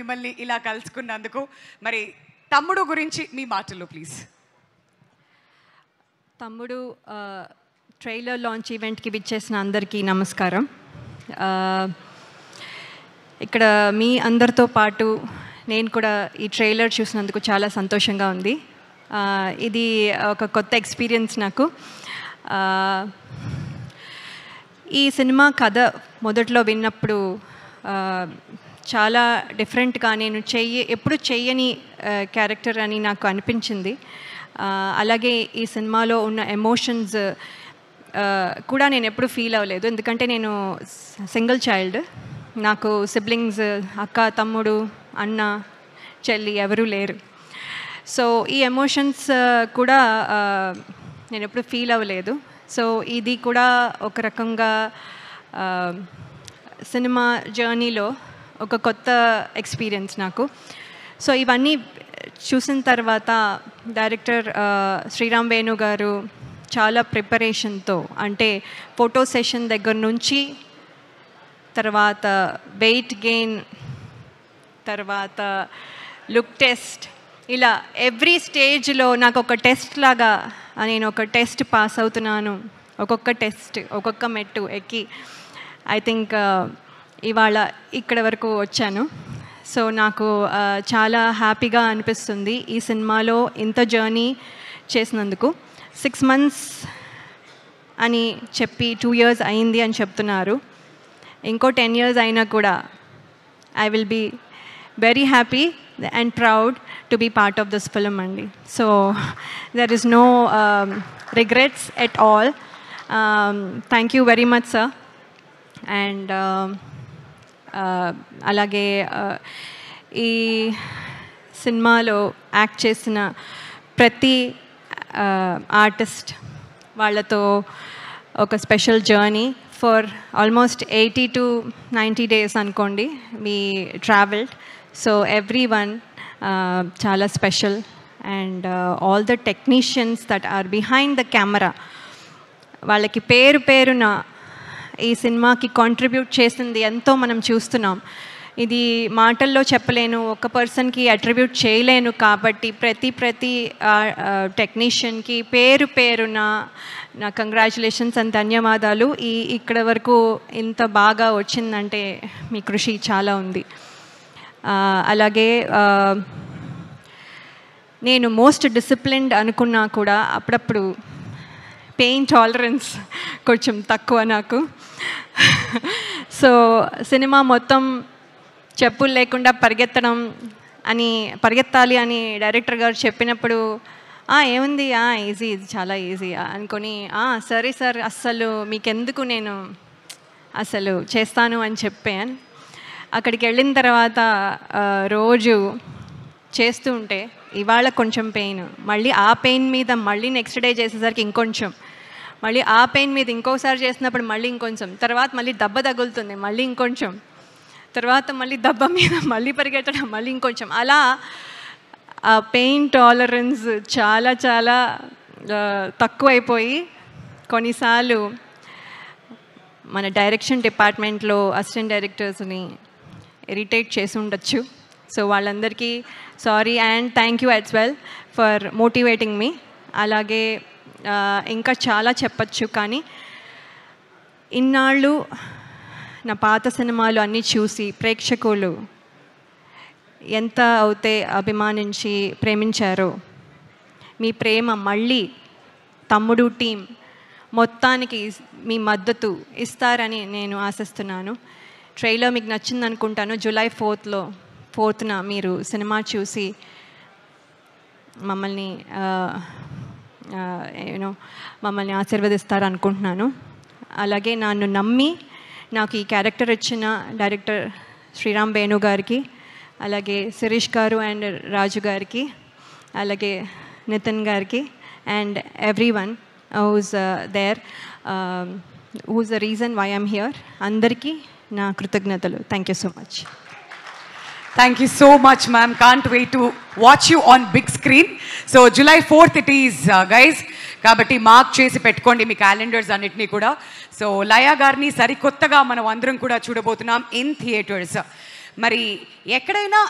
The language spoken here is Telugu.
మిమ్మల్ని ఇలా కలుసుకున్నందుకు మరి తమ్ముడు గురించి మీ మాటల్లో ప్లీజ్. తమ్ముడు ట్రైలర్ లాంచ్ ఈవెంట్కి విచ్చేసిన అందరికీ నమస్కారం. ఇక్కడ మీ అందరితో పాటు నేను కూడా ఈ ట్రైలర్ చూసినందుకు చాలా సంతోషంగా ఉంది. ఇది ఒక కొత్త ఎక్స్పీరియన్స్ నాకు. ఈ సినిమా కథ మొదట్లో విన్నప్పుడు చాలా డిఫరెంట్గా నేను ఎప్పుడు చెయ్యని క్యారెక్టర్ అని నాకు అనిపించింది. అలాగే ఈ సినిమాలో ఉన్న ఎమోషన్స్ కూడా నేను ఎప్పుడు ఫీల్ అవ్వలేదు, ఎందుకంటే నేను సింగిల్ చైల్డ్. నాకు సిబ్లింగ్స్, అక్క, తమ్ముడు, అన్న, చెల్లి ఎవరూ లేరు. సో ఈ ఎమోషన్స్ కూడా నేను ఎప్పుడు ఫీల్ అవ్వలేదు. సో ఇది కూడా ఒక రకంగా సినిమా జర్నీలో ఒక కొత్త ఎక్స్పీరియన్స్ నాకు. సో ఇవన్నీ చూసిన తర్వాత డైరెక్టర్ శ్రీరామ్ వేణు గారు చాలా ప్రిపరేషన్తో, అంటే ఫోటో సెషన్ దగ్గర నుంచి తర్వాత వెయిట్ గెయిన్, తర్వాత లుక్ టెస్ట్, ఇలా ఎవ్రీ స్టేజ్లో నాకు ఒక టెస్ట్ లాగా నేను ఒక టెస్ట్ పాస్ అవుతున్నాను. ఒక్కొక్క టెస్ట్, ఒక్కొక్క మెట్టు ఎక్కి ఐ థింక్ ఇవాళ ఇక్కడ వరకు వచ్చాను. సో నాకు చాలా హ్యాపీగా అనిపిస్తుంది ఈ సినిమాలో ఇంత జర్నీ చేసినందుకు. 6 months అని చెప్పి 2 years అయింది అని చెప్తున్నారు. ఇంకో 10 years అయినా కూడా I will be very happy and proud to be part of this film andi. So there is no regrets at all. Thank you very much sir. And alage ee సినిమాలో యాక్ట్ చేసిన ప్రతి ఆర్టిస్ట్ వాళ్ళతో ఒక special journey for almost 80 to 90 days అనుకోండి we traveled. So everyone chala special, and all the technicians that are behind the camera వాళ్ళకి పేరు పేరున ఈ సినిమాకి కాంట్రిబ్యూట్ చేసింది ఎంతో మనం చూస్తున్నాం. ఇది మాటల్లో చెప్పలేను, ఒక పర్సన్కి అట్రిబ్యూట్ చేయలేను. కాబట్టి ప్రతి టెక్నీషియన్కి పేరు పేరున నా కంగ్రాచులేషన్స్ అండ్ ధన్యవాదాలు. ఇక్కడ వరకు ఇంత బాగా వచ్చిందంటే మీ కృషి చాలా ఉంది. అలాగే నేను మోస్ట్ డిసిప్లిన్డ్ అనుకున్నా కూడా అప్పుడప్పుడు పెయిన్ టాలరెన్స్ కొంచెం తక్కువ నాకు. సో సినిమా మొత్తం చెప్పులు లేకుండా పరిగెత్తాలి అని డైరెక్టర్ గారు చెప్పినప్పుడు ఏముంది ఈజీ, ఇది చాలా ఈజీ అనుకొని సరే సార్ అస్సలు మీకెందుకు, నేను అసలు చేస్తాను అని చెప్పాను. అక్కడికి వెళ్ళిన తర్వాత రోజు చేస్తూ ఉంటే ఇవాళ కొంచెం పెయిన్, మళ్ళీ ఆ పెయిన్ మీద మళ్ళీ నెక్స్ట్ డే చేసేసరికి ఇంకొంచెం, మళ్ళీ ఆ పెయిన్ మీద ఇంకోసారి చేసినప్పుడు మళ్ళీ ఇంకొంచెం, తర్వాత మళ్ళీ దెబ్బ తగులుతుంది మళ్ళీ ఇంకొంచెం, తర్వాత మళ్ళీ దెబ్బ మీద మళ్ళీ పరిగెత్తడం మళ్ళీ ఇంకొంచెం. అలా ఆ పెయిన్ టాలరెన్స్ చాలా చాలా తక్కువైపోయి కొన్నిసార్లు మన డైరెక్షన్ డిపార్ట్మెంట్లో అసిస్టెంట్ డైరెక్టర్స్ని ఇరిటేట్ చేసి ఉండొచ్చు. సో వాళ్ళందరికీ sorry and thank you as well for motivating me. అలాగే ఇంకా చాలా చెప్పచ్చు, కానీ ఇన్నాళ్ళు నా పాత సినిమాలు అన్నీ చూసి ప్రేక్షకులు ఎంత అయితే అభిమానించి ప్రేమించారో, మీ ప్రేమ మళ్ళీ తమ్ముడు టీం మొత్తానికి మీ మద్దతు ఇస్తారని నేను ఆశిస్తున్నాను. ట్రైలర్ మీకు నచ్చింది అనుకుంటాను. July 4th మీరు సినిమా చూసి మమ్మల్ని ఆశీర్వదిస్తారు అనుకుంటున్నాను. అలాగే నన్ను నమ్మి నాకు ఈ క్యారెక్టర్ ఇచ్చిన డైరెక్టర్ శ్రీరామ్ వేణు గారికి, అలాగే శిరీష్ గారు అండ్ రాజు గారికి, అలాగే నితిన్ గారికి and everyone who's there, who's the reason why I'm here, అందరికీ నా కృతజ్ఞతలు. Thank you so much. Thank you so much ma'am, can't wait to watch you on big screen. So July 4th it is guys, కాబట్టి మార్క్ చేసి పెట్టుకోండి మీ క్యాలెండర్స్ అన్నిటినీ కూడా. సో లయ గారిని సరికొత్తగా మనం అందరం కూడా చూడబోతున్నాం ఇన్ థియేటర్స్. మరి ఎక్కడైనా